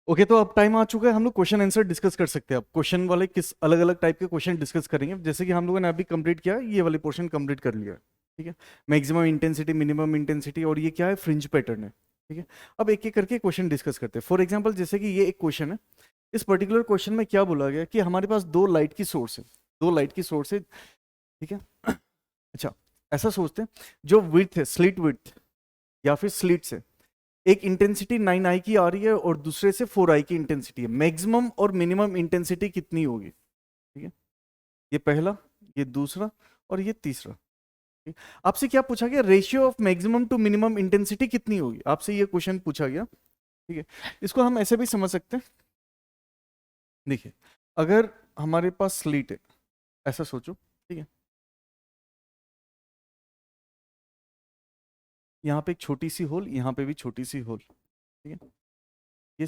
Okay, तो अब time आ चुका है, हम लोग क्वेश्चन आंसर डिस्कस कर सकते हैं। अब क्वेश्चन वाले किस अलग अलग टाइप के क्वेश्चन डिस्कस करेंगे, जैसे कि हम लोगों ने अभी कंप्लीट किया, ये वाले पोर्शन कंप्लीट कर लिया है। ठीक है, मैक्सिमम इंटेंसिटी, मिनिमम इंटेंसिटी, और ये क्या है, फ्रिंज पैटर्न है। ठीक है, अब एक एक करके क्वेश्चन डिस्कस करते हैं। फॉर एग्जाम्पल, जैसे कि ये एक क्वेश्चन है, इस पर्टिकुलर क्वेश्चन में क्या बोला गया कि हमारे पास दो लाइट की सोर्स है, दो लाइट की सोर्स है। ठीक है, अच्छा, ऐसा सोचते हैं, जो विड्थ है, स्लिट विड्थ या फिर स्लिट्स है, एक इंटेंसिटी 9i की आ रही है और दूसरे से 4i की इंटेंसिटी है। मैक्सिमम और मिनिमम इंटेंसिटी कितनी होगी? ठीक है, ये पहला, ये दूसरा और ये तीसरा। ठीक? आपसे क्या पूछा गया, ratio of maximum to minimum intensity कितनी होगी, आपसे ये क्वेश्चन पूछा गया। ठीक है, इसको हम ऐसे भी समझ सकते हैं। देखिए, अगर हमारे पास स्लीट है, ऐसा सोचो। ठीक है, यहाँ पे एक छोटी सी होल, यहाँ पे भी छोटी सी होल। ठीक है, ये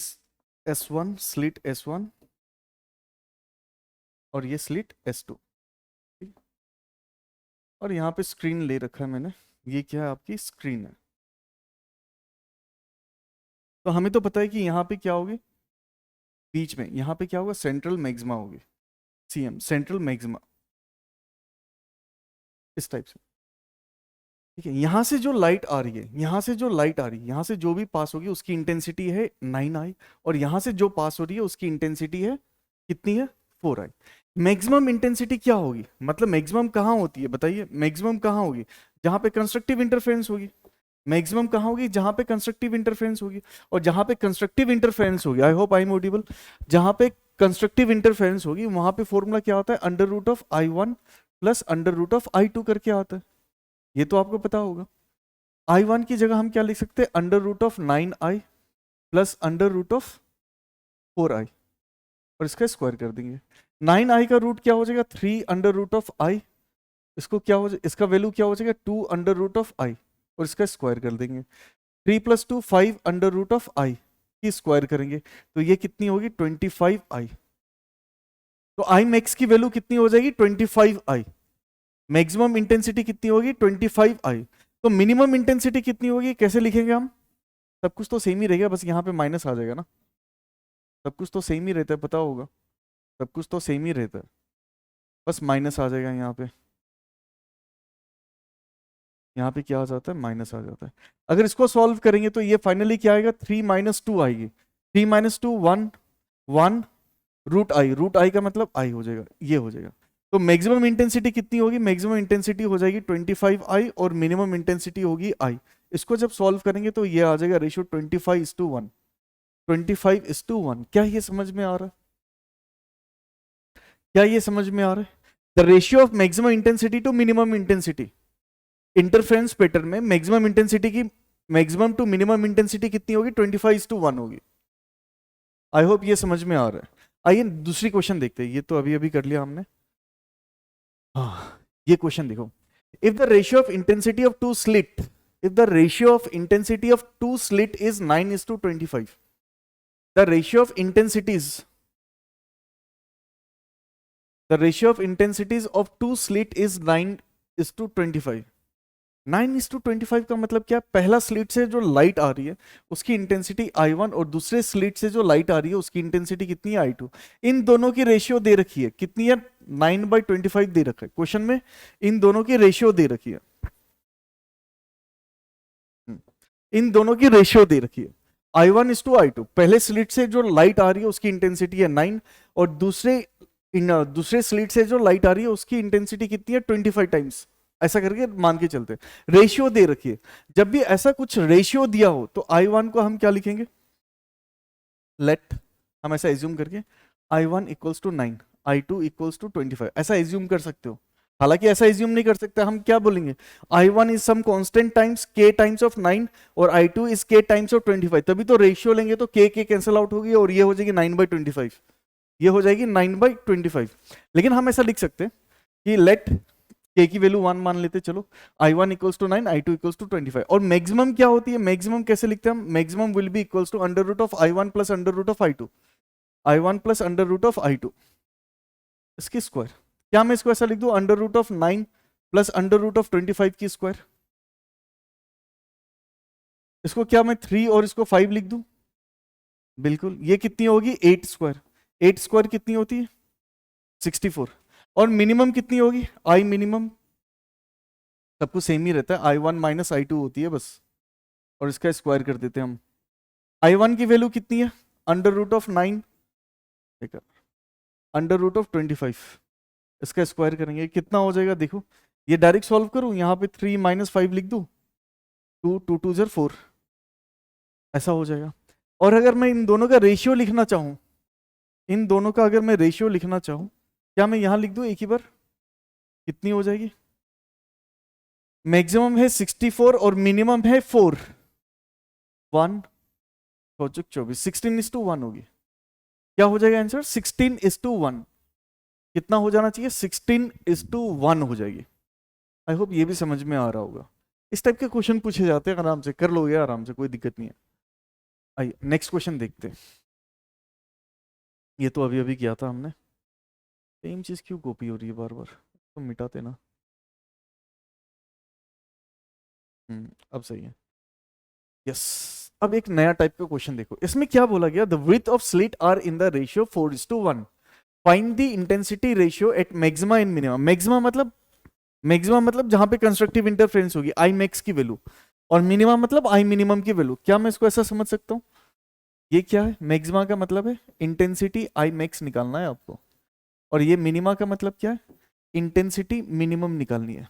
S1, स्लिट S1, और ये स्लिट S2। और यहाँ पे स्क्रीन ले रखा है मैंने, ये क्या है, आपकी स्क्रीन है। तो हमें तो पता है कि यहाँ पे क्या होगी, बीच में यहाँ पे क्या होगा, सेंट्रल मैक्सिमा होगी, CM, सेंट्रल मैक्सिमा, इस टाइप से। ठीक है, यहाँ से जो लाइट आ रही है, यहाँ से जो लाइट आ रही है, यहाँ से जो भी पास होगी उसकी इंटेंसिटी है 9i, और यहाँ से जो पास हो रही है उसकी इंटेंसिटी है कितनी है, 4i। मैक्सिमम इंटेंसिटी क्या होगी, मतलब मैक्सिमम कहाँ होती है, बताइए, मैक्सिमम कहाँ होगी, जहाँ पे कंस्ट्रक्टिव इंटरफेरेंस होगी। मैक्सिमम कहाँ होगी, जहां पे कंस्ट्रक्टिव इंटरफेरेंस होगी। और जहां पे कंस्ट्रक्टिव इंटरफेरेंस होगी, I hope I am audible, जहां पे कंस्ट्रक्टिव इंटरफेरेंस होगी वहां पे फॉर्मूला क्या होता है, under root of I1 plus under root of I2 करके आता है। ये तो आपको पता होगा। I1 की जगह हम क्या लिख सकते हैं, under root of 9i plus under root of 4i, और इसका स्क्वायर कर देंगे। 9i का रूट क्या हो जाएगा, 3 अंडर रूट ऑफ i, इसको क्या हो जाएगा, इसका वैल्यू क्या हो जाएगा, 2 अंडर रूट ऑफ i, और इसका स्क्वायर कर देंगे। 3 + 2 5 अंडर रूट ऑफ आई की स्क्वायर करेंगे, तो ये कितनी होगी, 25i। तो आई मैक्स की वैल्यू कितनी हो जाएगी, 25i। मैक्सिमम इंटेंसिटी कितनी होगी, 25i। तो मिनिमम इंटेंसिटी कितनी होगी, कैसे लिखेंगे हम, सब कुछ तो सेम ही रहेगा, बस यहाँ पे माइनस आ जाएगा ना, सब कुछ तो सेम ही रहता है, पता होगा, सब कुछ तो सेम ही रहता है, बस माइनस आ जाएगा यहाँ पे। यहाँ पे क्या आ जाता है, माइनस आ जाता है। अगर इसको सॉल्व करेंगे तो ये फाइनली क्या आएगा, 3 - 2 आएगी। 3 - 2 1, 1 रूट आई का मतलब आई हो जाएगा, ये हो जाएगा। तो मैक्सिमम इंटेंसिटी कितनी होगी, मैक्सिमम इंटेंसिटी हो जाएगी 25i, और मिनिमम इंटेंसिटी होगी आई। इसको जब सॉल्व करेंगे तो ये आ जाएगा रेशियो 25:1, 25:1। क्या ये समझ में आ रहा है, क्या ये समझ में आ रहा है, the ratio of maximum intensity to minimum intensity. Interference pattern में मैक्सिमम इंटेंसिटी की, मैक्सिमम टू मिनिमम इंटेंसिटी कितनी होगी, 25:1 होगी। आई होप ये समझ में आ रहा है। आइए दूसरी क्वेश्चन देखते हैं, ये तो अभी अभी कर लिया हमने। हाँ, ये क्वेश्चन देखो, if the ratio of intensity of two slit, if the ratio of intensity of two slit is 9:25, the ratio of intensities, the ratio of intensities of two slit is 9:25। 9:25 का मतलब क्या, पहला स्लिट से जो light आ रही है उसकी intensity I1, और दूसरे स्लिट से जो लाइट आ रही है उसकी इंटेंसिटी कितनी है, I2। इन दोनों की रेशियो दे रखी है, कितनी है, 9/25 दे रखा है क्वेश्चन में, इन दोनों की रेशियो दे रखी है। इन दोनों की रेशियो दे रखी है, I1:I2। पहले स्लिट से जो लाइट आ रही है उसकी इंटेंसिटी है 9, और दूसरे स्लिट से जो लाइट आ रही है उसकी इंटेंसिटी कितनी है, 25 टाइम्स। ऐसा करके मान के चलते हैं, रेशियो दे रखी है। जब भी ऐसा कुछ रेशियो दिया हो तो I1 को हम क्या लिखेंगे, लेट, हम ऐसा एज्यूम करके I1 = 9, I2 = 25, ऐसा एज्यूम कर सकते हो। हालांकि ऐसा एज्यूम नहीं कर सकते, हम क्या बोलेंगे, I1 is some constant times k times of 9, और I2 is k times of 25, तभी तो रेशियो लेंगे तो k कैंसिल आउट होगी, और ये हो जाएगी 9/25, ये हो जाएगी 9/25। लेकिन हम ऐसा लिख सकते हैं कि लेट k की वैल्यू 1 मान लेते, चलो, I1 = 9, I2 = 25। और मैक्सिमम क्या होती है, मैक्सिमम कैसे लिखते हैं हम, maximum will be equals to under root of I1 plus under root of I2, I1 plus under root of I2, इसकी स्क्वायर। क्या मैं इसको ऐसा लिख दूं, under root of 9 plus under root of 25 की स्क्वायर। इसको क्या मैं 3 और इसको 5 लिख दूं, बिल्कुल, ये कितनी होगी 8 स्क्वायर, 8 स्क्वायर कितनी होती है 64। और मिनिमम कितनी होगी आई मिनिमम, सबको सेम ही रहता है, I1 माइनस I2 होती है बस, और इसका स्क्वायर कर देते हैं हम। I1 की वैल्यू कितनी है under root of 9, under root of 25, इसका स्क्वायर करेंगे कितना हो जाएगा देखो, ये डायरेक्ट सॉल्व करूं, यहाँ पे 3 माइनस 5 लिख दूं, 2 2 2 ज़र 4, ऐसा हो जाएगा। और अगर मैं इन दोनों का रेशियो लिखना चाहूं, इन दोनों का अगर मैं रेशियो लिखना चाहूं, क्या मैं यहां लिख दूं एक ही बार, कितनी हो जाएगी, मैक्सिमम है 64 और मिनिमम है 4, 1 24, 16:1 होगी, क्या हो जाएगा आंसर 16:1, कितना हो जाना चाहिए 16:1 हो जाएगी। आई होप ये भी समझ में आ रहा होगा। इस टाइप के क्वेश्चन पूछे जाते हैं, आराम से कर लोगे, आराम से, कोई दिक्कत नहीं है। आइए नेक्स्ट क्वेश्चन देखते हैं। ये तो अभी अभी किया था हमने, सेम चीज क्यों कॉपी हो रही है बार बार, तो मिटाते ना। अब सही है, यस। अब एक नया टाइप का क्वेश्चन देखो, इसमें क्या बोला गया, the width of slit are in the ratio 4:1, find the intensity ratio at maxima and minima. Maxima मतलब जहां पे कंस्ट्रक्टिव इंटरफेरेंस होगी आई मैक्स की वैल्यू, और मिनिमा मतलब आई मिनिमम की वैल्यू। क्या मैं इसको ऐसा समझ सकता हूँ, ये क्या है, मैक्सिमा का मतलब है इंटेंसिटी आई मैक्स निकालना है आपको, और ये मिनिमा का मतलब क्या है, इंटेंसिटी मिनिमम निकालनी है,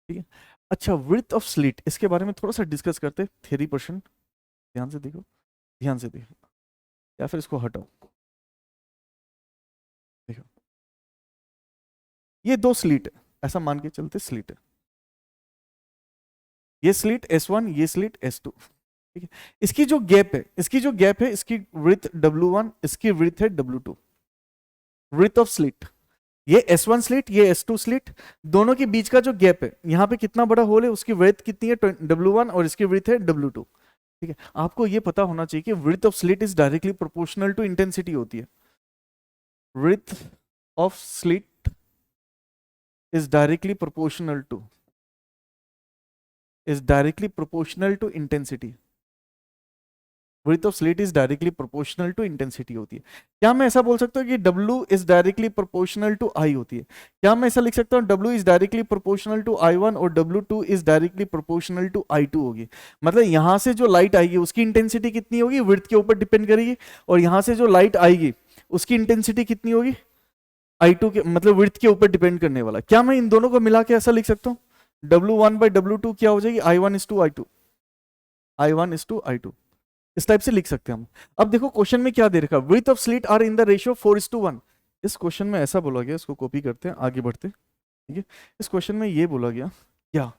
ठीक है। अच्छा, विड्थ ऑफ स्लिट, इसके बारे में थोड़ा सा डिस्कस करते हैं, थ्योरी पर्सन, ध्यान से देखो, ध्यान से देखो, या फिर इसको हटाओ। देखो, ये दो स्लिट है, ऐसा मान के चलते स्लिट है, ये स्लिट S1, ये स्लिट S2, ठीक है। इसकी जो गैप है, इसकी विड्थ W1, इसकी विड्थ है W2, विड्थ ऑफ स्लिट, ये S1 स्लिट, ये S2 स्लिट, दोनों के बीच का जो गैप है, यहाँ पे कितना बड़ा होल है, उसकी विड्थ कितनी है W1, और इसकी विड्थ है W2, ठीक है। आपको ये पता होना चाहिए कि width of slit is directly proportional to intensity होती है, width of slit is directly proportional to, to intensity, width of slit is directly proportional to intensity होती है। क्या मैं ऐसा बोल सकता हूँ कि W is directly proportional to I होती है, क्या मैं ऐसा लिख सकता हूँ W is directly proportional to I1 और W2 is directly proportional to I2 होगी। मतलब यहां से जो लाइट आएगी उसकी इंटेंसिटी कितनी होगी, विड्थ के ऊपर डिपेंड करेगी, और यहां से जो लाइट आएगी उसकी इंटेंसिटी कितनी होगी, I2 के, मतलब विड्थ के ऊपर डिपेंड करने वाला। क्या मैं इन दोनों को मिला के ऐसा लिख सकता हूँ, W1/W2 क्या हो जाएगी, I1:I2, इस टाइप से लिख सकते हैं हम। अब देखो क्वेश्चन में क्या दे रखा, width of slit are in the ratio 4:1। इस क्वेश्चन में ऐसा बोला गया, इसको कॉपी करते हैं, आगे बढ़ते हैं, ठीक है। इस क्वेश्चन में ये बोला गया क्या,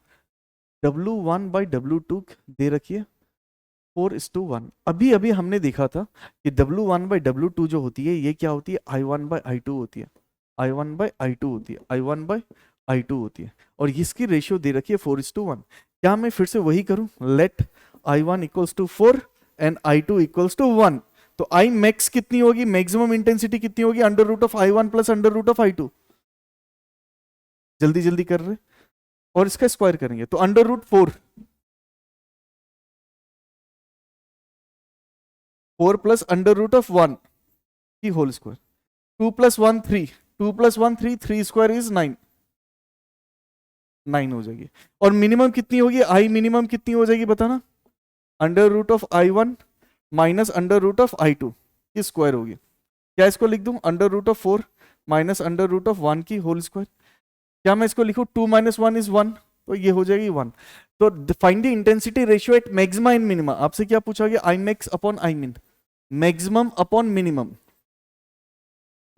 W1/W2 दे रखी है 4:1। अभी अभी हमने देखा था कि W1/W2 जो होती है, ये क्या होती है, I1/I2 होती है, I1/I2 होती है, I1/I2 होती है, और इसकी रेशियो दे रखी है 4:1। क्या मैं फिर से वही करूं, let I1 equals to 4 and I2 equals to 1, तो आई मैक्स कितनी होगी, मैक्सिमम इंटेंसिटी कितनी होगी, under root of I1 plus under root of I2, जल्दी जल्दी कर रहे, और इसका स्क्वायर करेंगे तो under root 4 plus under root of 1 की whole square, 2 plus 1 3, 2 plus 1 3, 3 square is 9, 9 हो जाएगी। और मिनिमम कितनी होगी, आई मिनिमम कितनी हो जाएगी बताना, under root of I1 minus under root of I2 की स्क्वायर होगी। क्या इसको लिख दूं, under root of 4 minus under root of 1 की होल स्क्वायर। क्या मैं इसको लिखूं, 2 माइनस 1 इज 1, तो ये हो जाएगी 1। तो find the intensity ratio at maxima and minima. आपसे क्या पूछा गया, आई मैक्स अपॉन आई मिन, मैक्सिमम अपॉन मिनिमम।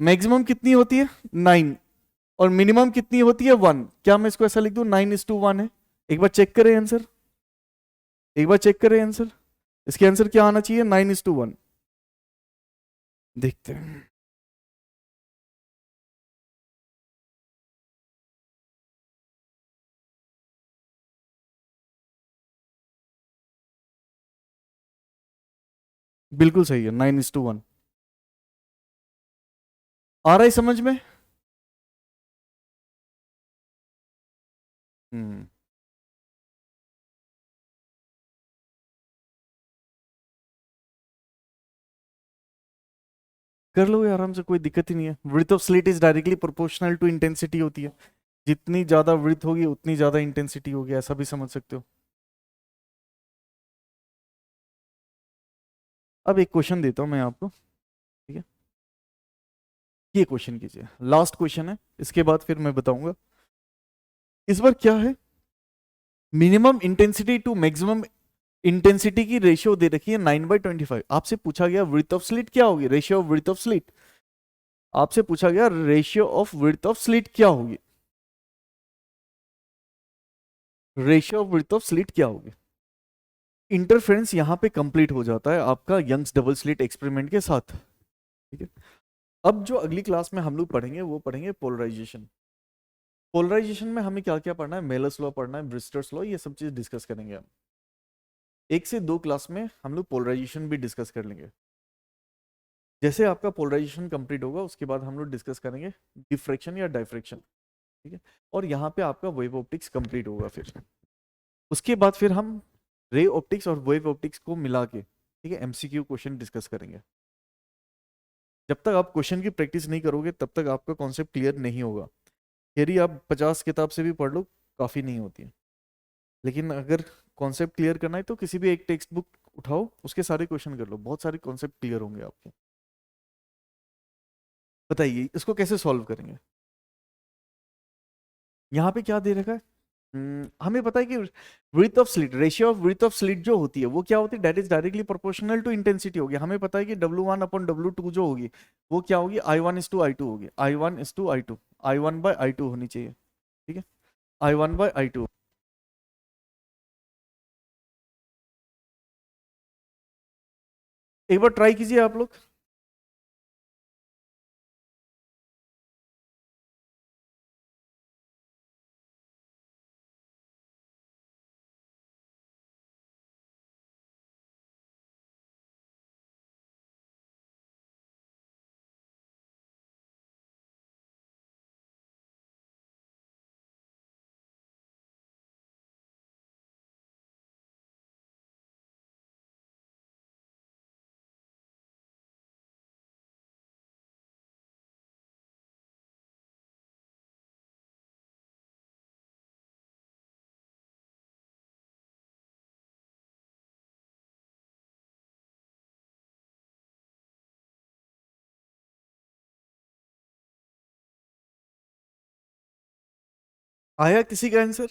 मैक्सिमम कितनी होती है 9, और मिनिमम कितनी होती है 1। क्या मैं इसको ऐसा लिख दूं, 9:1 है। एक बार चेक करें आंसर, एक बार चेक करें आंसर, इसके आंसर क्या आना चाहिए, 9:1। देखते हैं, बिल्कुल सही है, 9:1। आ रहा है समझ में। हम्म कर लो आराम से, कोई दिक्कत ही नहीं है। Width of slit is directly proportional to intensity होती है, जितनी ज्यादा विड्थ होगी उतनी ज्यादा इंटेंसिटी होगी, ऐसा भी समझ सकते हो। अब एक क्वेश्चन देता हूं मैं आपको, ठीक है, ये क्वेश्चन कीजिए, लास्ट क्वेश्चन है, इसके बाद फिर मैं बताऊंगा। इस बार क्या है, minimum intensity to maximum intensity की रेशियो दे रखी है 9/25। आपसे पूछा गया विड्थ ऑफ स्लिट क्या होगी, ratio of width of slit, आपसे पूछा गया ratio of width of slit क्या होगी, ratio of width of slit क्या होगी। इंटरफेरेंस यहां पे कंप्लीट हो जाता है आपका यंग्स डबल स्लिट एक्सपेरिमेंट के साथ, ठीक है। अब जो अगली क्लास में हम लोग पढ़ेंगे वो पढ़ेंगे पोलराइजेशन। पोलराइजेशन में हमें क्या क्या पढ़ना है, मेलस लॉ पढ़ना है, ब्रिस्टर्स लॉ, ये सब चीज डिस्कस करेंगे हम। 1 से 2 क्लास में हम लोग पोलराइजेशन भी डिस्कस कर लेंगे। जैसे आपका पोलराइजेशन कंप्लीट होगा उसके बाद हम लोग डिस्कस करेंगे डिफ्रैक्शन या डाइफ्रैक्शन, ठीक है। और यहाँ पे आपका वेव ऑप्टिक्स कंप्लीट होगा। फिर उसके बाद फिर हम रे ऑप्टिक्स और वेव ऑप्टिक्स को मिला के, ठीक है, एमसीक्यू क्वेश्चन डिस्कस करेंगे। जब तक आप क्वेश्चन की प्रैक्टिस नहीं करोगे तब तक आपका कॉन्सेप्ट क्लियर नहीं होगा। यदि आप 50 किताब से भी पढ़ लो काफ़ी नहीं होती है, लेकिन अगर कॉन्सेप्ट क्लियर करना है तो किसी भी एक टेक्स्ट बुक उठाओ, उसके सारे क्वेश्चन कर लो, बहुत सारे कॉन्सेप्ट क्लियर होंगे आपके। बताइए इसको कैसे सॉल्व करेंगे। यहाँ पे क्या दे रखा है, हमें पता है कि width of slit, ratio of width of slit जो होती है वो क्या होती है, that is directly proportional to intensity होगी। हमें पता है कि W1/W2 जो होगी वो क्या होगी, I1:I2 होगी, I1:I2, I1/I2 होनी चाहिए, ठीक है, I1/I2। एक बार ट्राई कीजिए आप लोग। आया किसी का आंसर।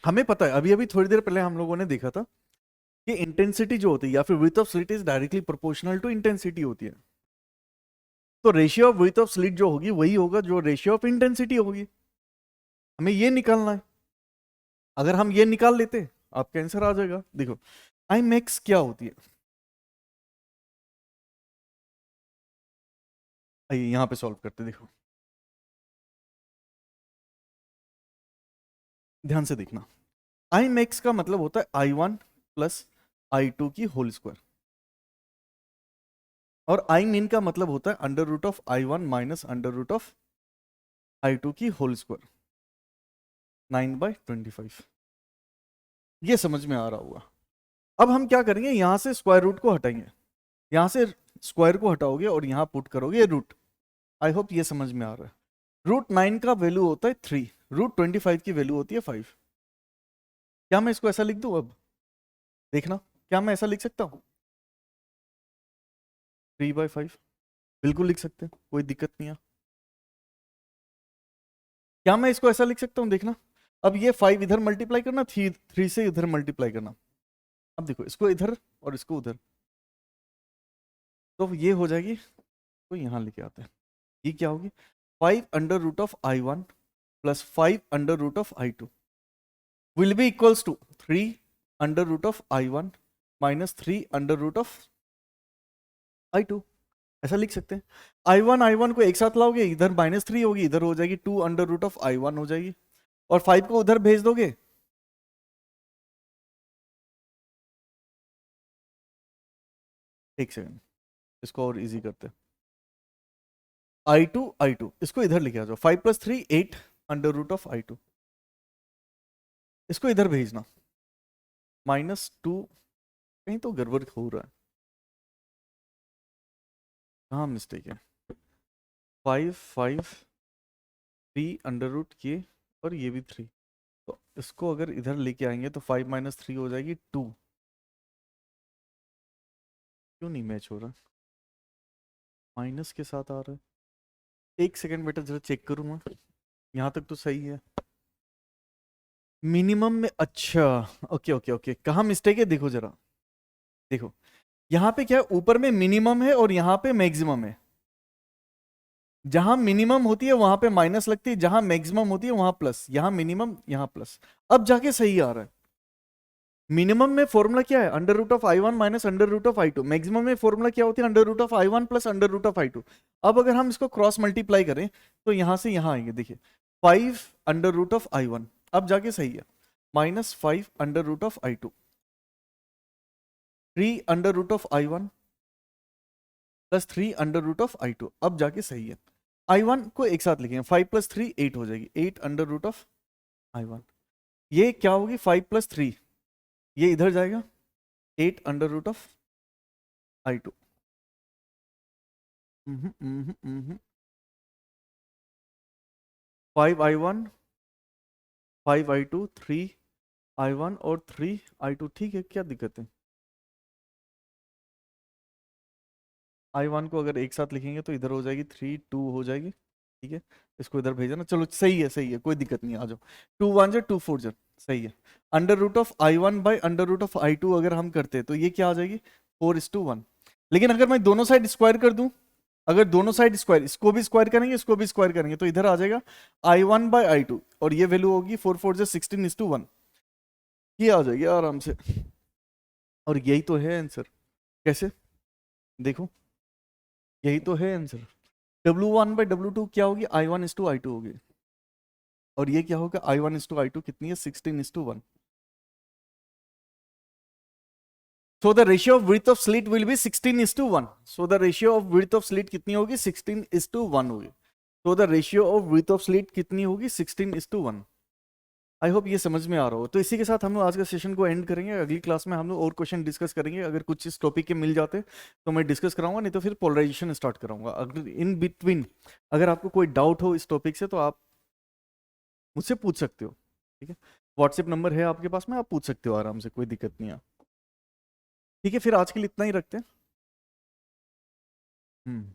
हमें पता है, अभी अभी थोड़ी देर पहले हम लोगों ने देखा था कि इंटेंसिटी जो होती है या फिर width of slit is directly proportional to intensity होती है। तो ratio of width of slit जो होगी वही होगा जो रेशियो ऑफ इंटेंसिटी होगी। हमें ये निकालना है। अगर हम ये निकाल लेते आपका आंसर आ जाएगा। देखो आई मैक्स क्या होती है, आइए यहां पे सॉल्व करते, देखो ध्यान से देखना। आई मैक्स का मतलब होता है I1 + I2 और आई मीन का मतलब होता है √I1 - √I2 9/25। ये समझ में आ रहा होगा। अब हम क्या करेंगे, यहां से स्क्वायर रूट को हटाएंगे, यहां से स्क्वायर को हटाओगे और यहां पुट करोगे रूट। आई होप ये समझ में आ रहा है। √9 का वैल्यू होता है 3, √25 की वैल्यू होती है 5। क्या मैं इसको ऐसा लिख दूं अब, देखना, क्या मैं ऐसा लिख सकता हूं 3/5, बिल्कुल लिख सकते हैं, कोई दिक्कत नहीं है। क्या मैं इसको ऐसा लिख सकता हूं, देखना। अब ये 5 इधर मल्टीप्लाई करना, 3 से इधर मल्टीप्लाई करना। अब देखो इसको इधर और इसको उधर, तो ये हो जाएगी, तो यहां लेके आते हैं। ये क्या होगी, 5 √I1 + 5 √I2 will be equals to 3 √I1 - 3 √I2। ऐसा लिख सकते हैं। I1 को एक साथ लाओगे, इधर -3 होगी, इधर हो जाएगी 2 √I1 हो जाएगी, और 5 को उधर भेज दोगे। एक सेकंड, इसको और इजी करते हैं। I2 इसको इधर लेके आ जाओ, 5 + 3 8 √I2, इसको इधर भेजना, -2, कहीं तो गड़बड़ हो रहा है। कहाँ मिस्टेक है? 5 5 3 अंडर रूट ये और ये भी 3, तो इसको अगर इधर लेके आएंगे तो 5 - 3 हो जाएगी 2। क्यों नहीं मैच हो रहा? माइनस के साथ आ रहा है। एक सेकंड बेटा, जरा चेक करूँ मैं। यहाँ तक तो सही है। मिनिमम में, अच्छा, ओके ओके ओके, कहाँ मिस्टेक है देखो जरा। देखो यहाँ पे क्या है, ऊपर में मिनिमम है और यहाँ पे मैक्सिमम है। जहां मिनिमम होती है वहां पे माइनस लगती है, जहां मैक्सिमम होती है वहां प्लस। यहां मिनिमम, यहां प्लस। अब जाके सही आ रहा है। मिनिमम में फॉर्मूला क्या है? √(i1 - √(i2)। मैक्सिमम में फॉर्मूला क्या होती है? √(i1 + √(i2)। अब अगर हम इसको क्रॉस मल्टीप्लाई करें तो यहां से यहां आएंगे, देखिए 5 √(i1), अब जाके सही है, -5 √(i2), 3 √(i1 + 3 √(i2), अब जाके सही है। i1 को एक साथ लिखेंगे, 5 + 3 8 हो जाएगी, 8 √(i1). ये क्या होगी? 5 + 3, ये इधर जाएगा, 8 √(i2). 5i1, 5i2, 3i1 और 3i2, ठीक है, क्या दिक्कत है? i1 को अगर एक साथ लिखेंगे तो इधर हो जाएगी 3 2 हो जाएगी, ठीक है। इसको इधर भेजा ना, चलो सही है, सही है, कोई दिक्कत नहीं, आ जाओ। 2 1 2 4 सही है। √(i1 / √(i2) अगर हम करते हैं तो ये क्या आ जाएगी? 4:1। लेकिन अगर मैं दोनों साइड स्क्वायर कर दूं, अगर दोनों साइड स्क्वायर, इसको भी स्क्वायर करेंगे, इसको भी स्क्वायर करेंगे, तो इधर आ जाएगा i1/i2, और ये वैल्यू होगी 4 4 16:1। ये आ जाएगी आराम से। और यही तो है आंसर। कैसे? देखो, यही तो है आंसर। W1/W2 क्या होगी? i1:i2 होगी। और ये क्या होगा? i1:i2 कितनी है? 16:1। So the ratio of width of slit will be 16:1. So the ratio of width of slit कितनी होगी? 16:1 होगी। So the ratio of width of slit कितनी होगी? 16:1। आई होप ये समझ में आ रहा हो। तो इसी के साथ हम लोग आज का सेशन को एंड करेंगे। अगली क्लास में हम लोग और क्वेश्चन डिस्कस करेंगे। अगर कुछ इस टॉपिक के मिल जाते तो मैं डिस्कस कराऊंगा, नहीं तो फिर पोलराइजेशन स्टार्ट कराऊंगा। अगर इन बिटवीन अगर आपको कोई डाउट हो इस टॉपिक से तो आप मुझसे पूछ सकते हो, ठीक है। व्हाट्सएप नंबर है आपके पास में, आप पूछ सकते हो आराम से, कोई दिक्कत नहीं है। ठीक है, फिर आज के लिए इतना ही रखते हैं। हम्म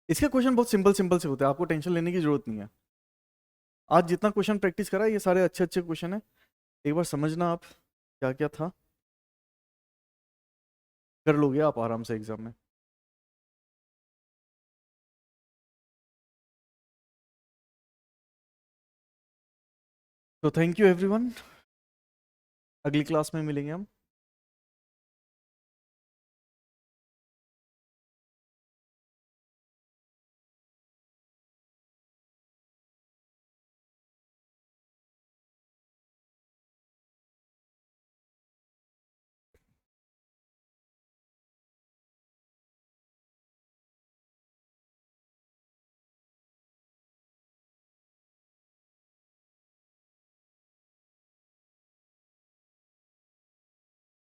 इसके क्वेश्चन बहुत सिंपल सिंपल से होते हैं, आपको टेंशन लेने की जरूरत नहीं है। आज जितना क्वेश्चन प्रैक्टिस करा ये सारे अच्छे अच्छे क्वेश्चन है। एक बार समझना आप क्या क्या था, कर लोगे आप आराम से एग्जाम में। तो थैंक यू एवरीवन, अगली क्लास में मिलेंगे हम।